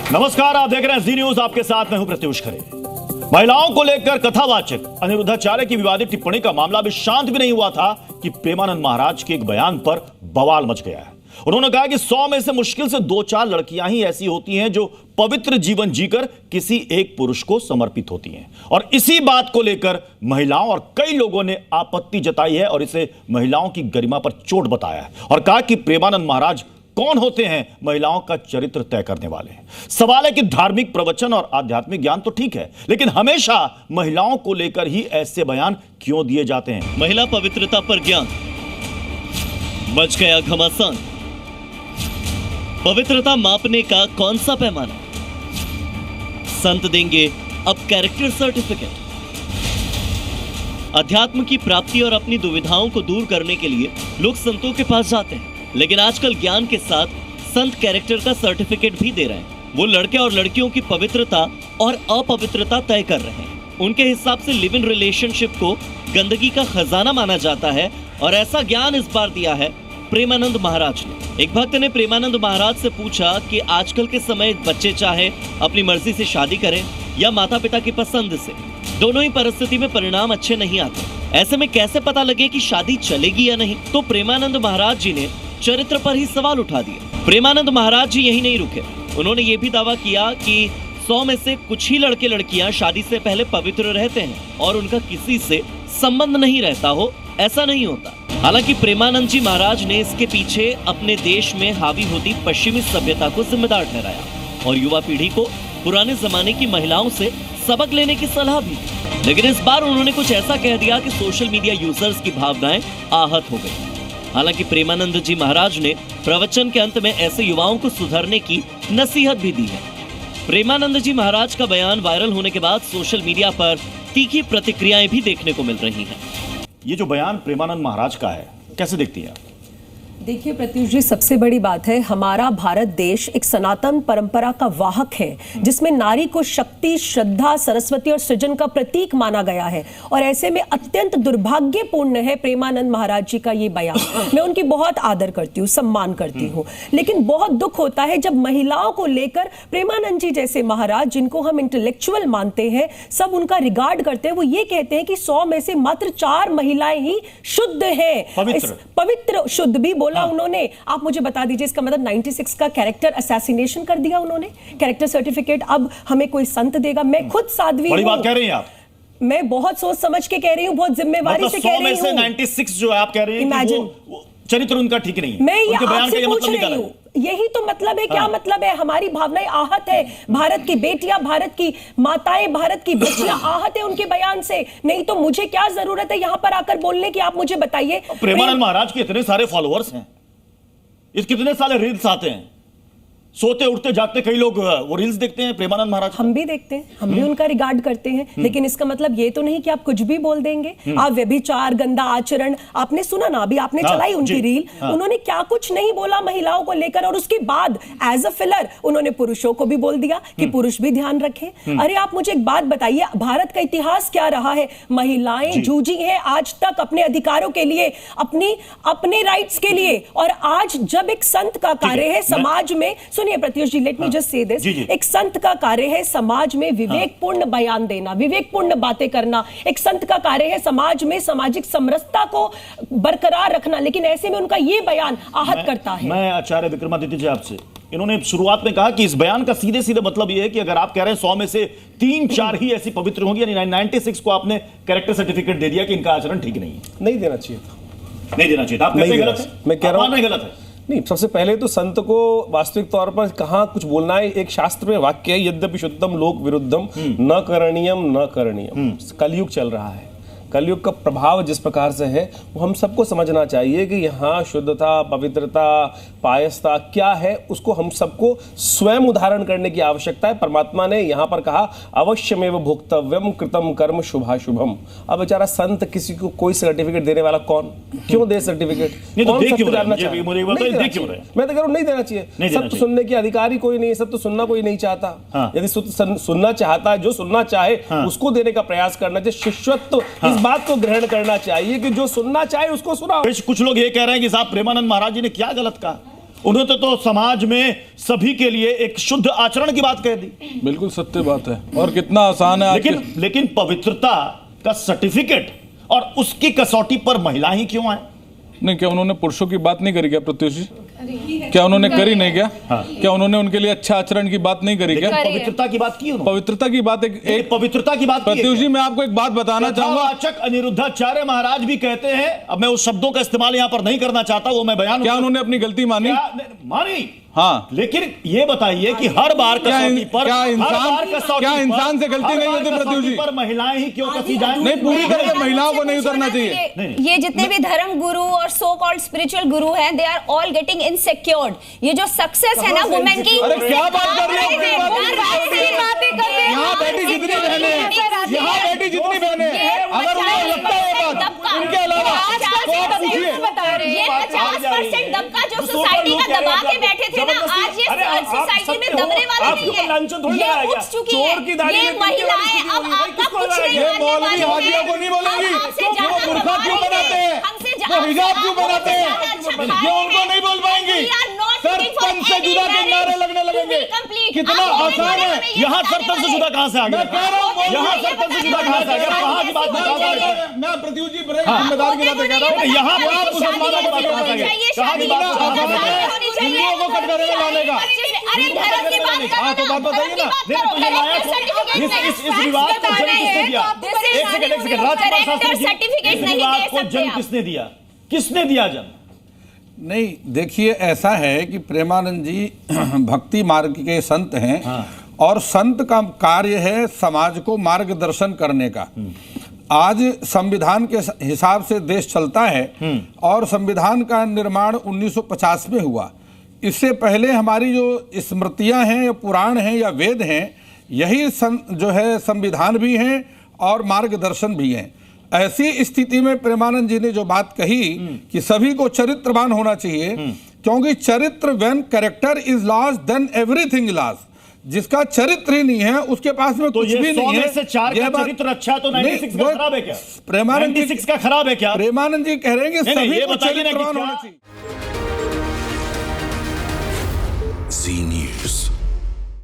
नमस्कार, आप देख रहे हैं जी न्यूज। आपके साथ मैं हूं प्रत्युष खरे। महिलाओं को लेकर कथावाचक अनिरुद्धाचार्य की विवादित टिप्पणी का मामला अभी शांत भी नहीं हुआ था कि प्रेमानंद महाराज के एक बयान पर बवाल मच गया है। उन्होंने कहा कि 100 में से मुश्किल से 2-4 लड़कियां ही ऐसी होती हैं जो पवित्र जीवन जीकर किसी एक पुरुष को समर्पित होती हैं, और इसी बात को लेकर महिलाओं और कई लोगों ने आपत्ति जताई है और इसे महिलाओं की गरिमा पर चोट बताया है और कहा कि प्रेमानंद महाराज कौन होते हैं महिलाओं का चरित्र तय करने वाले। सवाल है कि धार्मिक प्रवचन और आध्यात्मिक ज्ञान तो ठीक है, लेकिन हमेशा महिलाओं को लेकर ही ऐसे बयान क्यों दिए जाते हैं? महिला पवित्रता पर ज्ञान, मच गया घमासान। पवित्रता मापने का कौन सा पैमाना? संत देंगे अब कैरेक्टर सर्टिफिकेट। अध्यात्म की प्राप्ति और अपनी दुविधाओं को दूर करने के लिए लोग संतों के पास जाते हैं, लेकिन आजकल ज्ञान के साथ संत कैरेक्टर का सर्टिफिकेट भी दे रहे हैं। वो लड़के और लड़कियों की पवित्रता और अपवित्रता तय कर रहे हैं। उनके हिसाब से लिव इन रिलेशनशिप को गंदगी का खजाना माना जाता है, और ऐसा ज्ञान इस बार दिया है प्रेमानंद महाराज ने। एक भक्त ने प्रेमानंद महाराज से पूछा कि आजकल के समय बच्चे चाहे अपनी मर्जी से शादी करें या माता पिता की पसंद से, दोनों ही परिस्थिति में परिणाम अच्छे नहीं आते। ऐसे में कैसे पता लगे कि शादी चलेगी या नहीं? तो प्रेमानंद महाराज जी ने चरित्र पर ही सवाल उठा दिया। प्रेमानंद महाराज जी यही नहीं रुके, उन्होंने ये भी दावा किया कि 100 में से कुछ ही लड़के लड़कियां शादी से पहले पवित्र रहते हैं और उनका किसी से संबंध नहीं रहता हो, ऐसा नहीं होता। हालांकि प्रेमानंद जी महाराज ने इसके पीछे अपने देश में हावी होती पश्चिमी सभ्यता को जिम्मेदार ठहराया और युवा पीढ़ी को पुराने जमाने की महिलाओं से सबक लेने की सलाह भी दी। लेकिन इस बार उन्होंने कुछ ऐसा कह दिया कि सोशल मीडिया यूजर्स की भावनाएं आहत हो गई। हालांकि प्रेमानंद जी महाराज ने प्रवचन के अंत में ऐसे युवाओं को सुधरने की नसीहत भी दी है। प्रेमानंद जी महाराज का बयान वायरल होने के बाद सोशल मीडिया पर तीखी प्रतिक्रियाएं भी देखने को मिल रही हैं। ये जो बयान प्रेमानंद महाराज का है, कैसे देखती हैं? देखिए प्रत्युष जी, सबसे बड़ी बात है, हमारा भारत देश एक सनातन परंपरा का वाहक है जिसमें नारी को शक्ति, श्रद्धा, सरस्वती और सृजन का प्रतीक माना गया है, और ऐसे में अत्यंत दुर्भाग्यपूर्ण है प्रेमानंद महाराज जी का ये बयान। मैं उनकी बहुत आदर करती हूँ, सम्मान करती हूँ, लेकिन बहुत दुख होता है जब महिलाओं को लेकर प्रेमानंद जी जैसे महाराज, जिनको हम इंटेलेक्चुअल मानते हैं, सब उनका रिगार्ड करते हैं, वो ये कहते हैं कि 100 में से मात्र 4 महिलाएं ही शुद्ध हैं, पवित्र शुद्ध भी बोला उन्होंने। आप मुझे बता दीजिए, इसका मतलब 96 का कैरेक्टर असैसिनेशन कर दिया उन्होंने। कैरेक्टर सर्टिफिकेट अब हमें कोई संत देगा? मैं खुद साध्वी बड़ी बात कह रही हैं आप। मैं बहुत सोच समझ के कह रही हूँ, बहुत जिम्मेवारी से कह रही हूँ। 96 जो आप कह रही हैं कि वो चरित्र उनका ठीक नहीं है, मैं ये उनके बयान आपसे का पूछ मतलब रही हूँ, यही तो मतलब है। क्या मतलब है? हमारी भावनाएं आहत है, भारत की बेटियां, भारत की माताएं, भारत की बच्चियां आहत है उनके बयान से। नहीं तो मुझे क्या जरूरत है यहां पर आकर बोलने की? आप मुझे बताइए। प्रेमानंद महाराज के इतने सारे फॉलोअर्स हैं, इस कितने सारे रील्स आते हैं, सोते उठते जागते कई लोग वो रील्स देखते हैं प्रेमानंद महाराज। हम भी देखते हैं, हम भी उनका रिगार्ड करते हैं, लेकिन इसका मतलब ये तो नहीं कि आप कुछ भी बोल देंगे। आप व्यभिचार, गंदा आचरण, आपने सुना ना, अभी आपने चलाई उनकी रील, उन्होंने क्या कुछ नहीं बोला महिलाओं को लेकर, और उसके बाद एज अ फिलर उन्होंने पुरुषों को भी बोल दिया कि पुरुष भी ध्यान रखें। अरे आप मुझे एक बात बताइए, भारत का इतिहास क्या रहा है? महिलाएं जूझी हैं आज तक अपने अधिकारों के लिए, अपने राइट्स के लिए, और आज जब एक संत का कार्य है समाज में, Pratyush ji, let me just say this, एक संत का कार्य है समाज में विवेकपूर्ण बयान देना, विवेकपूर्ण बातें करना। एक संत का कार्य है समाज में सामाजिक समरसता को बरकरार रखना, लेकिन ऐसे में उनका ये बयान आहत करता है। मैं आचार्य विक्रमादित्य जी आपसे, इन्होंने शुरुआत में कहा कि इस बयान का सीधे सीधे मतलब यह है कि अगर आप कह रहे हैं 100 में से 3-4 ही ऐसी पवित्र होंगी, यानी 96 को आपने कैरेक्टर सर्टिफिकेट दे दिया कि इनका आचरण ठीक नहीं है। नहीं देना चाहिए था, नहीं देना चाहिए था। आप कहते गलत है? मैं कह रहा हूं गलत है। नहीं, सबसे पहले तो संत को वास्तविक तौर पर कहाँ कुछ बोलना है। एक शास्त्र में वाक्य है, यद्यपि शुद्धम लोक विरुद्धम न करणीयम न करणीयम। कलयुग चल रहा है, कलयुग का प्रभाव जिस प्रकार से है वो हम सबको समझना चाहिए कि यहाँ शुद्धता, पवित्रता, पायसता क्या है, उसको हम सबको स्वयं उदाहरण करने की आवश्यकता है। परमात्मा ने यहाँ पर कहा अवश्यमेव भोक्तव्यम कृतम कर्म शुभाशुभम। अब बेचारा संत किसी को कोई सर्टिफिकेट देने वाला कौन? क्यों दे सर्टिफिकेट? कौन सत्य जानना चाहता? मैं तो कह रहा हूं नहीं देना चाहिए। सत्य सुनने के अधिकारी कोई नहीं, सत्य सुनना कोई नहीं चाहता। यदि सुनना चाहता है, जो सुनना चाहे उसको देने का प्रयास करना चाहिए। शिष्यत्व इस बात को ग्रहण करना चाहिए कि जो सुनना चाहे उसको सुनाओ। कुछ लोग ये कह रहे हैं कि साहब प्रेमानंद महाराज जी ने क्या गलत कहा, उन्होंने तो समाज में सभी के लिए एक शुद्ध आचरण की बात कह दी। बिल्कुल सत्य बात है, और कितना आसान है लेकिन पवित्रता का सर्टिफिकेट और उसकी कसौटी पर महिला ही क्यों आए? नहीं, क्या उन्होंने पुरुषों की बात नहीं करी क्या प्रत्युष जी? क्या उन्होंने करी नहीं क्या? हाँ। क्या उन्होंने उनके लिए अच्छा आचरण की बात नहीं करी क्या? पवित्रता की बात की उन्होंने। पवित्रता की बात एक पवित्रता की बात प्रत्युष जी, मैं आपको एक बात बताना चाहूंगा। कथावाचक अनिरुद्धाचार्य महाराज भी कहते हैं, अब मैं उस शब्दों का इस्तेमाल यहाँ पर नहीं करना चाहता, वो मैं बयान क्या उन्होंने अपनी गलती मानी? मानी, हाँ, लेकिन ये बताइए कि हर बार कसौटी पर क्या इंसान से गलती नहीं होती प्रत्युष जी? पर महिलाएं ही क्यों कसी जाएं? नहीं, पूरी तरह से महिलाओं को नहीं उतरना चाहिए। ये जितने भी धर्म गुरु और सो कॉल्ड स्पिरिचुअल गुरु हैं, they are all getting insecured. ये जो सक्सेस है ना वुमेन की, अरे क्या बात कर रही है? यहाँ बैठी जितनी बहनें हैं, यहाँ बैठी जितनी बहनें हैं, अगर उन्हें लगता है बात, उनके अलावा तो आप पूछिए। ये 50% दबका जो सोसाइटी का दबा के बैठे थे ना, आज ये सोसाइटी में दबने वाले नहीं है। ये उठ चुकी है, ये महिलाएं अब आपका कुछ नहीं ये मौलवी हाजिया को नहीं बोलेंगी, वो बुर्का क्यों बनाते हैं, वो हिजाब क्यों बनाते हैं, ये उनको नहीं बोल पाएंगी। सरपंच से जुदा के नारे लगने लगेंगे। कितना आसान है। यहाँ सरपंच से जुदा कहाँ से आ गया? मैं कह रहा हूँ, यहाँ सरपंच से जुदा कहाँ से आ गया? कहाँ की बात बताओ? मैं प्रत्युष जी जिम्मेदार की बात कह रहा हूँ। यहाँ पर आप मुसलमानों की बात कहाँ से आ गई? कहाँ की बात आसान है हिंदुओं को कटघरे में लाने का? अरे धर्म की बात हाँ, तो बात बताइए ना। इस विवाद को जन्म किसने दिया? एक सेकंड, राजकुमार शास्त्री जी, इस विवाद को जन्म किसने दिया? किसने दिया जन्म? नहीं, देखिए, ऐसा है कि प्रेमानंद जी भक्ति मार्ग के संत हैं। हाँ। और संत का कार्य है समाज को मार्गदर्शन करने का। आज संविधान के हिसाब से देश चलता है और संविधान का निर्माण 1950 में हुआ। इससे पहले हमारी जो स्मृतियां हैं या पुराण हैं या वेद हैं, यही जो है संविधान भी हैं और मार्गदर्शन भी हैं। ऐसी स्थिति में प्रेमानंद जी ने जो बात कही कि सभी को चरित्रवान होना चाहिए, क्योंकि चरित्र, when character is lost then everything lost. जिसका चरित्र ही नहीं है उसके पास में कुछ भी नहीं है। से 4 का चरित्र अच्छा है तो 96 का खराब है क्या? प्रेमानंद 96 का खराब है क्या? प्रेमानंद जी कह रहे हैं कि सभी को चरित्रवान होना चाहिए।